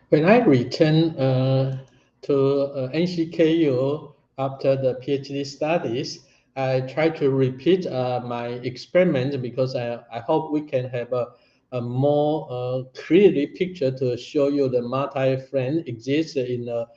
When I returned to NCKU after the PhD studies, I try to repeat my experiment because I hope we can have a more clearly picture to show you the multi-frame exists in the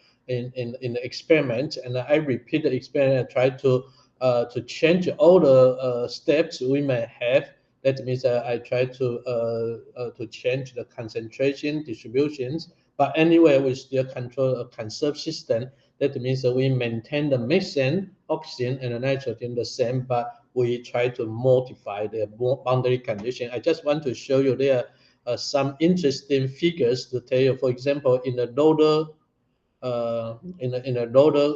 experiment. And I repeat the experiment and try to change all the steps we may have. That means I try to change the concentration distributions, but anyway, we still control a conserved system. That means that we maintain the methane, oxygen, and the nitrogen the same, but we try to modify the boundary condition. I just want to show you there some interesting figures to tell you. For example, in the loader in a loader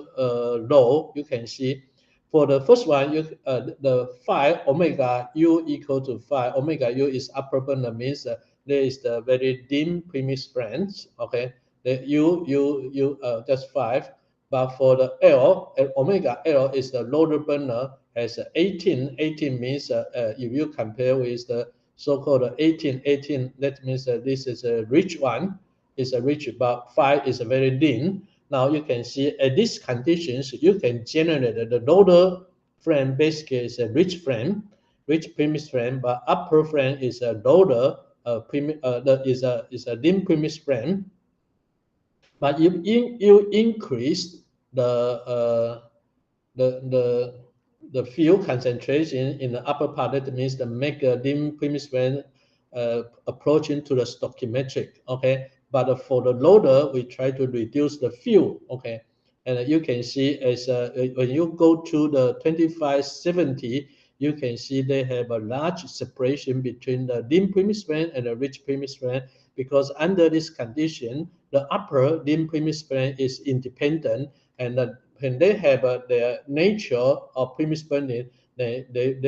low, you can see for the first one, the 5 omega u equal to 5. Omega u is upper burner, means there is the very dim premise branch. Okay, the just 5. But for the L, omega L is the loader burner, has 18. 18 means if you compare with the so-called 18, that means this is a rich one, is a rich, but 5 is a very thin. Now you can see at these conditions, you can generate the loader frame basically is a rich premise frame, but upper frame is a loader is a thin premise frame. But if you increase the the the fuel concentration in the upper part, that means the make a dim premise frame approaching to the stoichiometric. Okay, but for the loader, we try to reduce the fuel. Okay, and you can see as when you go to the 2570, you can see they have a large separation between the dim premise frame and the rich premise frame, because under this condition, the upper dim premise frame is independent, and when they have their nature of premise burning, they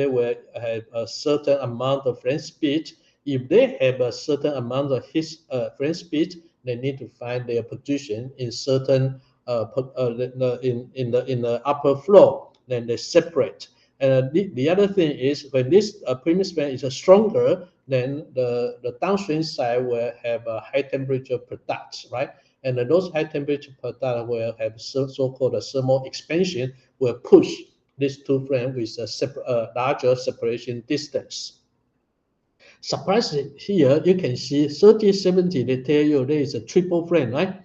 will have a certain amount of frame speed. If they have a certain amount of his frame speed, they need to find their position in certain in the upper floor. Then they separate. And the other thing is when this premise frame is stronger, then the downstream side will have a high temperature products, right? And those high temperature products will have so-called thermal expansion, will push these two frames with a larger separation distance. Surprisingly, here you can see 3070, they tell you there is a triple frame, right?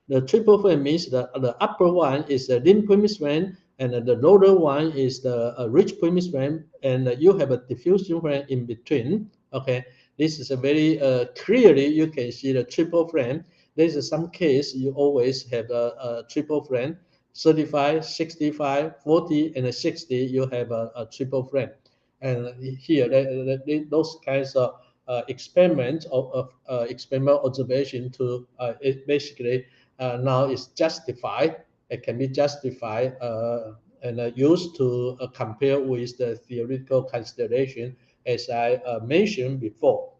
The triple frame means the upper one is the thin premise frame, and the lower one is the rich premise frame, and you have a diffusion frame in between. Okay, this is a very clearly you can see the triple frame. There's some case you always have a triple frame, 35, 65, 40, and 60. You have a triple frame. And here, those kinds of experiments of experimental observation to it basically now is justified. It can be justified and used to compare with the theoretical consideration, as I mentioned before.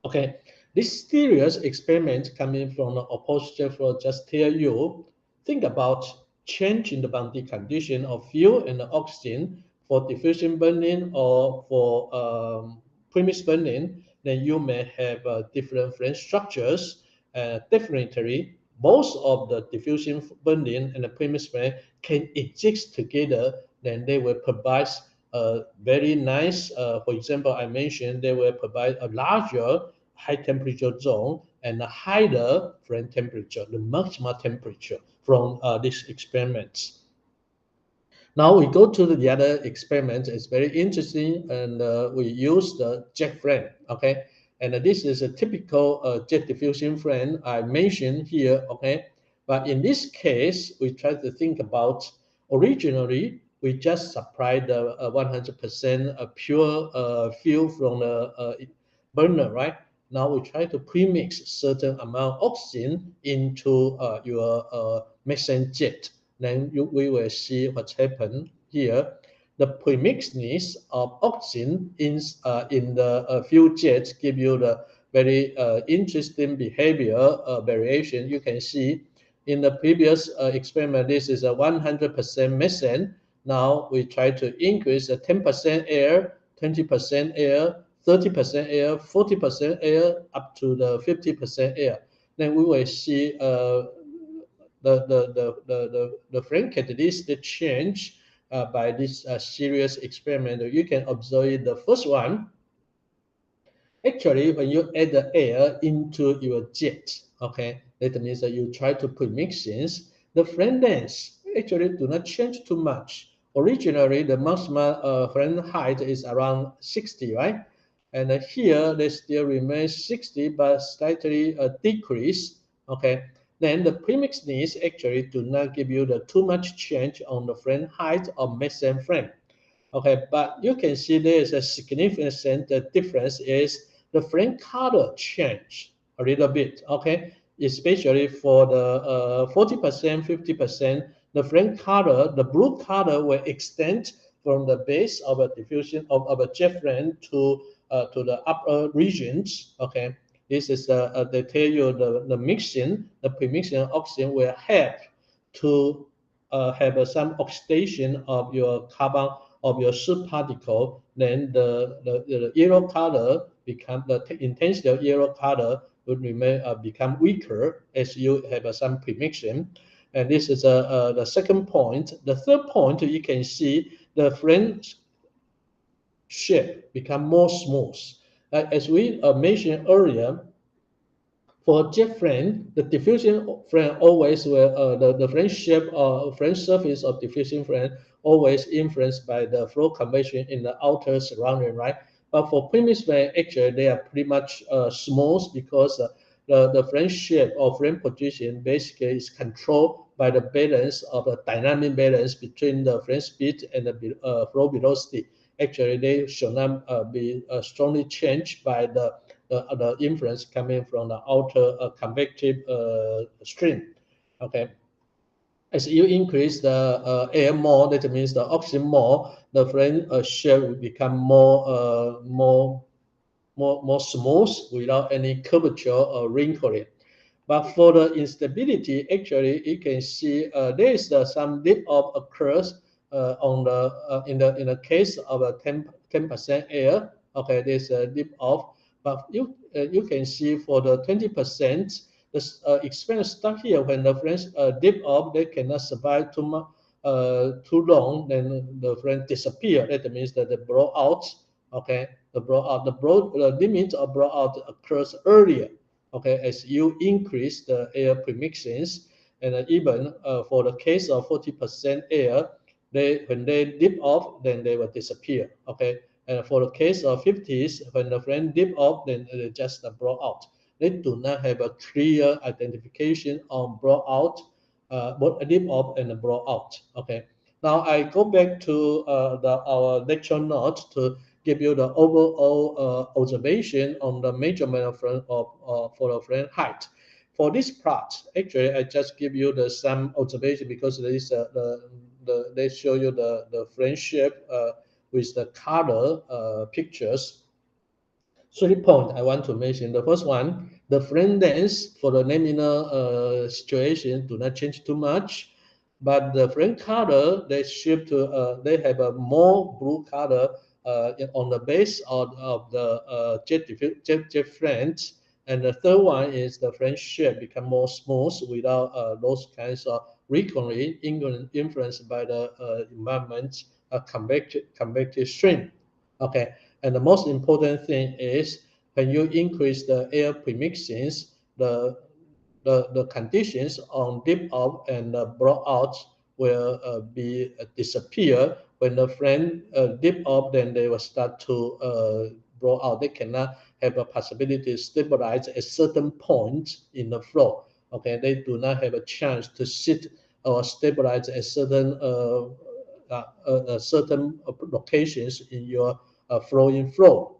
Okay, this serious experiment coming from the opposite flow just tell you, think about changing the boundary condition of fuel and oxygen for diffusion burning or for premise burning, then you may have different flame structures. Definitely, both of the diffusion burning and the premise burning can exist together, then they will provide a very nice, for example, I mentioned they will provide a larger high temperature zone and a higher flame temperature, the maximum temperature from these experiments. Now we go to the other experiment. It's very interesting, and we use the jet flame. Okay, and this is a typical jet diffusion flame I mentioned here. Okay, but in this case, we try to think about originally we just supplied the 100% pure fuel from the burner, right? Now we try to premix certain amount of oxygen into your methane jet. Then we will see what's happened here. The premixedness of oxygen in the fuel jets give you the very interesting behavior variation. You can see in the previous experiment, this is a 100% methane. Now we try to increase the 10% air, 20% air, 30% air, 40% air, up to the 50% air. then we will see the frame characteristic change by this series experiment. You can observe the first one. Actually, when you add the air into your jet, okay, that means that you try to put mixins, the flame length actually do not change too much. Originally, the maximum flame height is around 60, right? And here they still remain 60, but slightly decrease. Okay, then the premix needs actually do not give you the too much change on the flame height of maximum frame. Okay, but you can see there is a significant difference is the flame color change a little bit. Okay, especially for the 40%, 50%, the flame color, the blue color will extend from the base of a diffusion of a jet flame to the upper regions. Okay, this is they tell you the mixing, the premixing oxygen will help to have some oxidation of your carbon of your soot particle, then the yellow color become the intensity of yellow color would remain become weaker as you have some premixing. And this is the second point. The third point, you can see the flame shape become more smooth. As we mentioned earlier, for jet flame, the diffusion flame always will the flame shape or flame surface of diffusion flame always influenced by the flow convection in the outer surrounding, right? But for premise flame, actually they are pretty much smooth because the flame shape or flame position basically is controlled by the balance of the dynamic balance between the flame speed and the flow velocity. Actually, they should not be strongly changed by the influence coming from the outer convective stream. Okay, as you increase the air more, that means the oxygen more, the flame shape will become more smooth without any curvature or wrinkling. But for the instability, actually, you can see there is some dip off occurs on the in the case of a 10% air. Okay, there's a dip off, but you can see for the 20%, the experience start here when the friends dip off, they cannot survive too much. Too long, then the friend disappear. That means that the blowout, okay, the limit of blowout occurs earlier, okay, as you increase the air premixins, and even for the case of 40% air, when they dip off, then they will disappear, okay. And for the case of 50s, when the flame dip off, then they just blow out. They do not have a clear identification on blowout, both dip off and blow out, okay. Now I go back to our lecture note to give you the overall observation on the measurement of for the flame height. For this plot, actually, I just give you some observation because there is they show you the flame shape with the color pictures. 3 points I want to mention. The first one, the flame length for the laminar situation do not change too much, but the flame color they shift to they have a more blue color on the base of the jet flames. And the third one is the flame shape become more smooth without those kinds of wrinkling influenced by the environment convective stream. Okay, and the most important thing is when you increase the air premixins, the conditions on dip off and blowout will be disappear. When the flame dip off, then they will start to blow out. They cannot have a possibility to stabilize at certain point in the flow. Okay, they do not have a chance to sit or stabilize at certain locations in your flowing flow.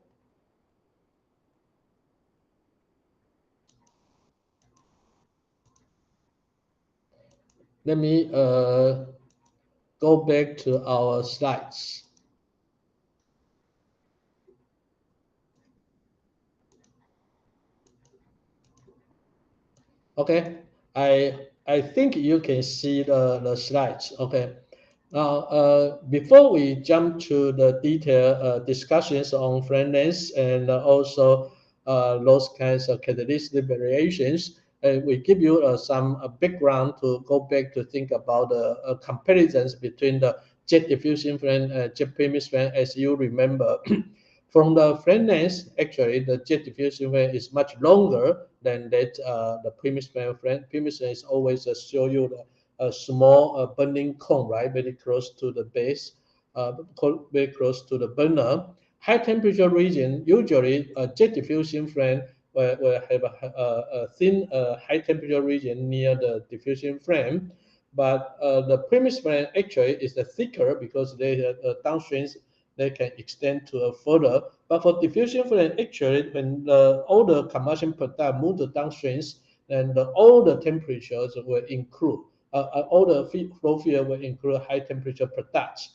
Let me go back to our slides. Okay, I think you can see the slides. Okay, now before we jump to the detailed discussions on flame length and also those kinds of characteristic variations, we give you some background to go back to think about the comparisons between the jet diffusion fan and jet premise fan. As you remember, from the fan length, actually the jet diffusion fan is much longer than that the premise fan. Premise fan is always show you a small burning cone, right, very close to the base, very close to the burner. High temperature region, usually a jet diffusion fan will have a thin high temperature region near the diffusion flame, but the premise flame actually is thicker because they downstreams they can extend to a further. But for diffusion flame, actually, when all the combustion product move to downstreams, then all the temperatures will include, all the flow field will include high temperature products.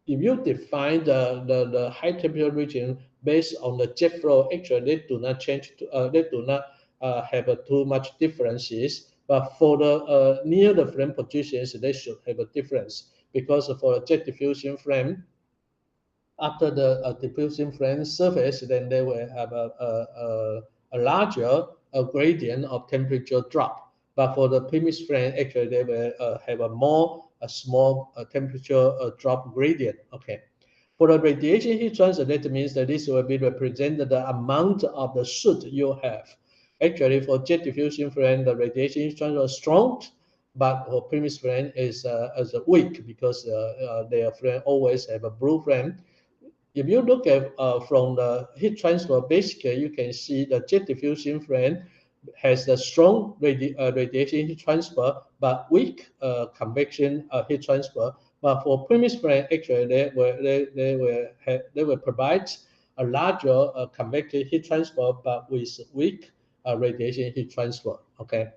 If you define the high temperature region based on the jet flow, actually they do not change. They do not have too much differences. But for the near the flame positions, they should have a difference because for a jet diffusion flame, after the diffusion flame surface, then they will have a larger gradient of temperature drop. But for the premise flame, actually they will have a small temperature drop gradient. Okay. For the radiation heat transfer, that means that this will be represented the amount of the soot you have. Actually, for jet diffusion flame, the radiation heat transfer is strong, but for premise flame is weak because their flame always have a blue flame. If you look at from the heat transfer, basically you can see the jet diffusion flame has a strong radiation heat transfer, but weak convection heat transfer. But for premise flame, actually they will provide a larger convective heat transfer, but with weak radiation heat transfer. Okay.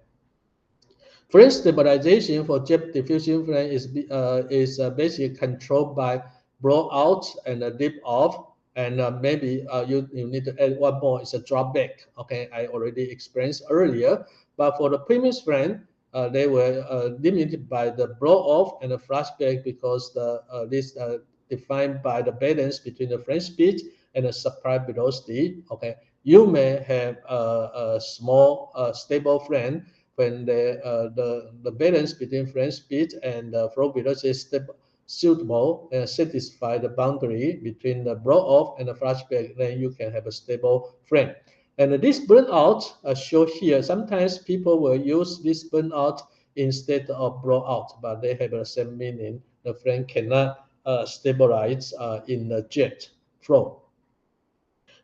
Flame stabilization for jet diffusion flame is basically controlled by blowout and a dip off, and maybe you need to add one more. It's a drop back. Okay, I already explained earlier. But for the premise flame, they were limited by the blow off and the flash back because this defined by the balance between the flame speed and the supply velocity. Okay, you may have a small stable flame when the balance between flame speed and flow velocity is suitable and satisfy the boundary between the blow off and the flashback, then you can have a stable flame. And this burnout shown here, sometimes people will use this burnout instead of blowout, but they have the same meaning. The flame cannot stabilize in the jet flow.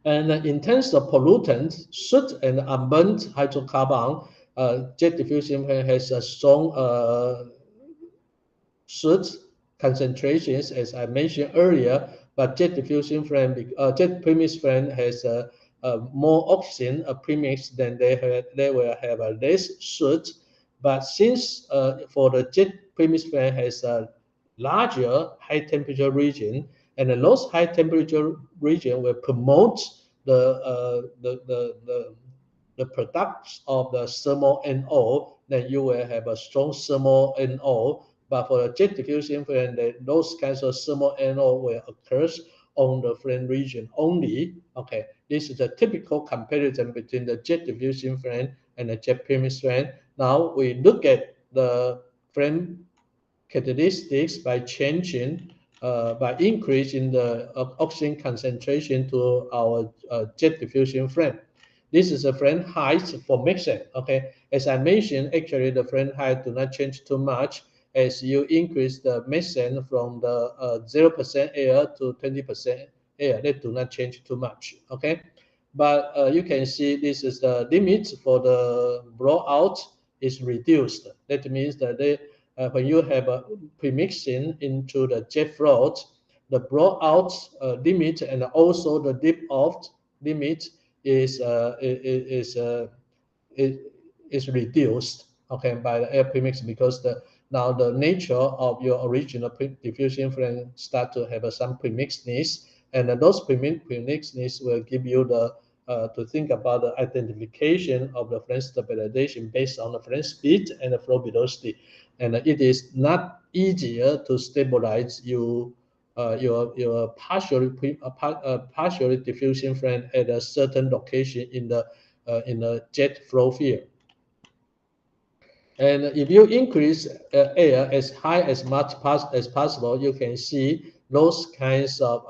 And in terms of pollutants, soot and unburnt hydrocarbon, jet diffusion has a strong soot concentrations, as I mentioned earlier, but jet diffusion flame, jet premise flame has more oxygen premix than they will have a less soot. But since for the jet premise flame has a larger high temperature region, and those high temperature region will promote the products of the thermal NO, then you will have a strong thermal NO. But for the jet diffusion flame, those kinds of thermal NO will occur on the flame region only. Okay, this is a typical comparison between the jet diffusion flame and the jet premise flame. Now we look at the flame characteristics by changing, by increasing the oxygen concentration to our jet diffusion flame. This is a flame height for mixing. Okay, as I mentioned, actually the flame height do not change too much as you increase the mixing from the 0% air to 20% air. They do not change too much. Okay, but you can see this is the limit for the blowout is reduced. That means that when you have a premixing into the jet float, the blowout limit and also the dip off limit is reduced, okay, by the air premix because now the nature of your original diffusion flame start to have some premixedness, and those premixedness will give you the to think about the identification of the flame stabilization based on the flame speed and the flow velocity. And it is not easier to stabilize your partially diffusion flame at a certain location in the the jet flow field. And if you increase air as high as much as possible, you can see those kinds of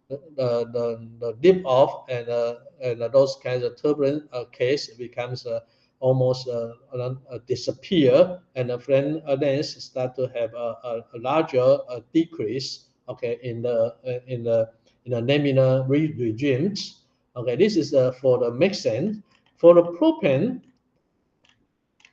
the dip off and those kinds of turbulent case becomes almost disappear, and the flame length start to have a larger decrease. Okay, in the laminar regimes. Okay, this is for the methane. For the propane,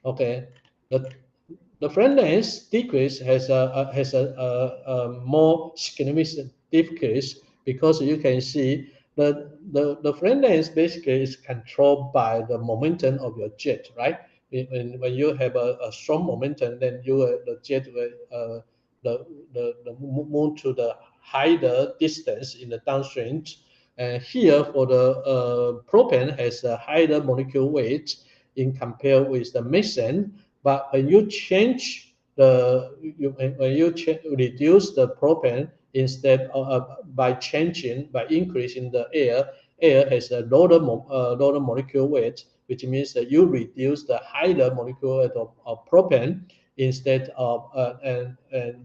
okay, the flame length decrease has a more significant decrease, because you can see the flame length basically is controlled by the momentum of your jet, right? When you have a strong momentum, then the jet will move to the higher distance in the downstream. And here for the propane has a higher molecule weight in compare with the methane. But when you change reduce the propane instead of by increasing the air has a lower molecule weight, which means that you reduce the higher molecule weight of propane instead of and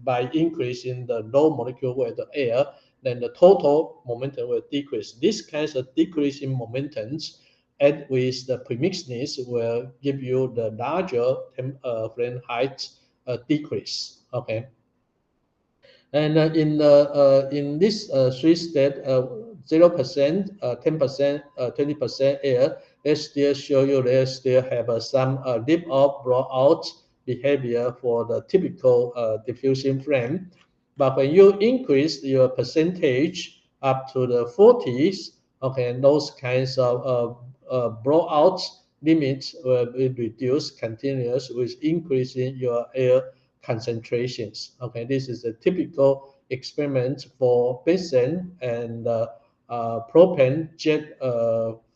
by increasing the low molecule weight of air, then the total momentum will decrease. This kind of decrease in momentums add with the premixedness will give you the larger flame height decrease. Okay, and in this three step, 0%, 10%, 20% air, they still show you they still have some dip off blowout behavior for the typical diffusion flame. But when you increase your percentage up to the 40s, okay, those kinds of blowout limits will be reduced continuous with increasing your air concentrations. Okay, this is a typical experiment for benzene and propane jet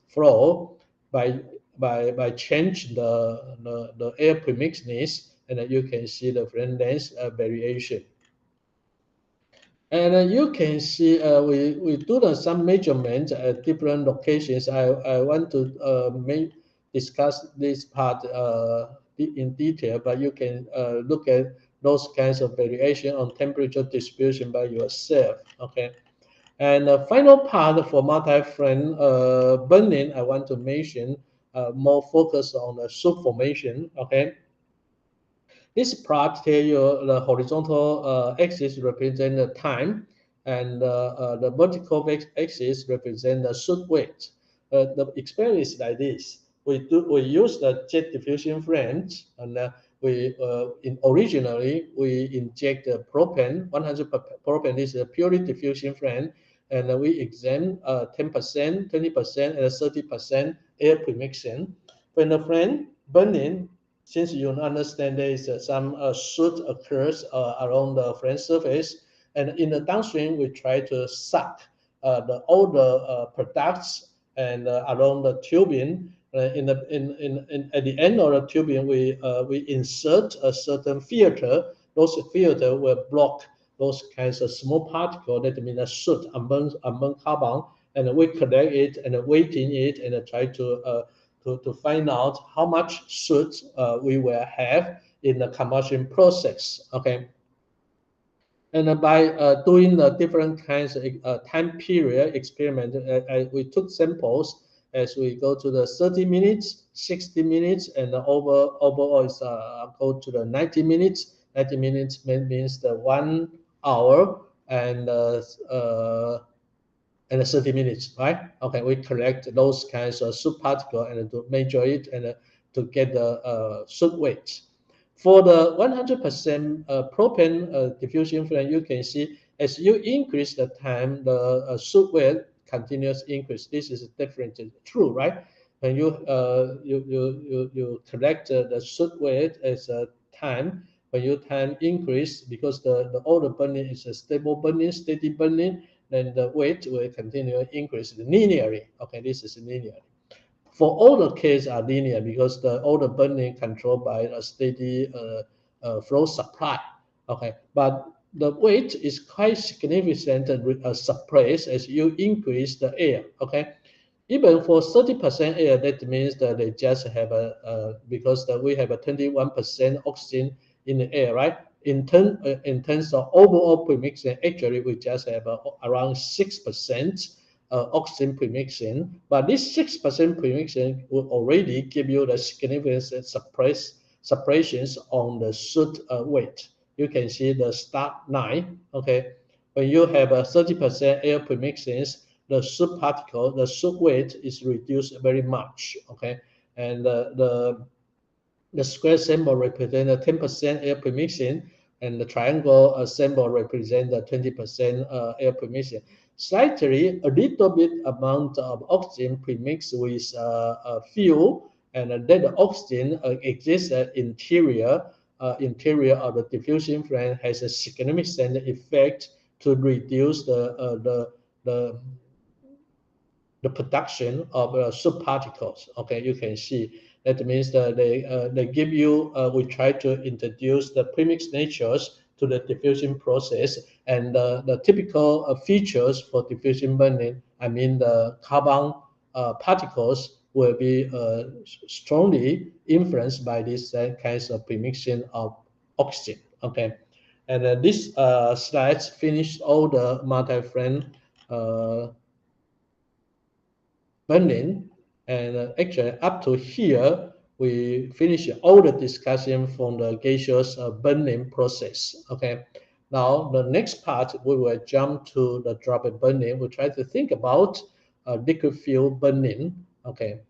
flow by change the air premixedness, and you can see the flame length variation. And you can see we do some measurements at different locations. I want to discuss this part in detail, but you can look at those kinds of variation on temperature distribution by yourself. Okay. And the final part for multi-flame burning, I want to mention more focus on the soot formation. Okay. This plot tells you the horizontal axis represents the time, and the vertical axis represents the soot weight. The experiment is like this. We use the jet diffusion flames, and originally we inject the propane. 100 propane is a purely diffusion flame, and we examine 10%, 20%, and 30% air premixing. When the flame burning, since you understand there is some soot occurs around the flame surface, and in the downstream we try to suck all the products and around the tubing. At the end of the tubing, we insert a certain filter. Those filter will block those kinds of small particles, that means soot among carbon, and we collect it and weighting it and try to find out how much soot we will have in the combustion process. Okay. And by doing the different kinds of time period experiment, we took samples as we go to the 30 minutes, 60 minutes, and overall is go to the 90 minutes. 90 minutes means the 1 hour and 30 minutes, right? Okay, we collect those kinds of soot particle and to measure it and to get the soot weight. For the 100% propane diffusion flame, you can see as you increase the time, the soot weight continuous increase. This is definitely true, right? When you collect the soot weight as a time, when your time increase, because the all the burning is a stable burning, steady burning, then the weight will continue increase linearly. Okay, this is linear. For all the cases are linear because all the burning controlled by a steady flow supply. Okay, but the weight is quite significant suppressed as you increase the air. Okay, even for 30% air, that means that they just have because we have a 21% oxygen in the air, right? In terms of overall premixing, actually we just have around 6% oxygen premixing, but this 6% premixing will already give you the significant separations on the soot weight. You can see the start line, okay? When you have a 30% air premixings, the soot particle, the soot weight is reduced very much, okay? And the square symbol represents the 10% air premixing, and the triangle symbol represents the 20% air premixing. Slightly, a little bit amount of oxygen premixed with fuel, and then the oxygen exists interior of the diffusion flame has a significant effect to reduce the production of soot particles. Okay, you can see that means that they give you. We try to introduce the premix natures to the diffusion process, and the typical features for diffusion burning. I mean, the carbon particles will be strongly influenced by these kinds of premixing of oxygen. Okay, and this slides finish all the multi-flame burning, and actually up to here we finish all the discussion from the gaseous burning process. Okay, now the next part we will jump to the droplet burning. We try to think about liquid fuel burning. Okay,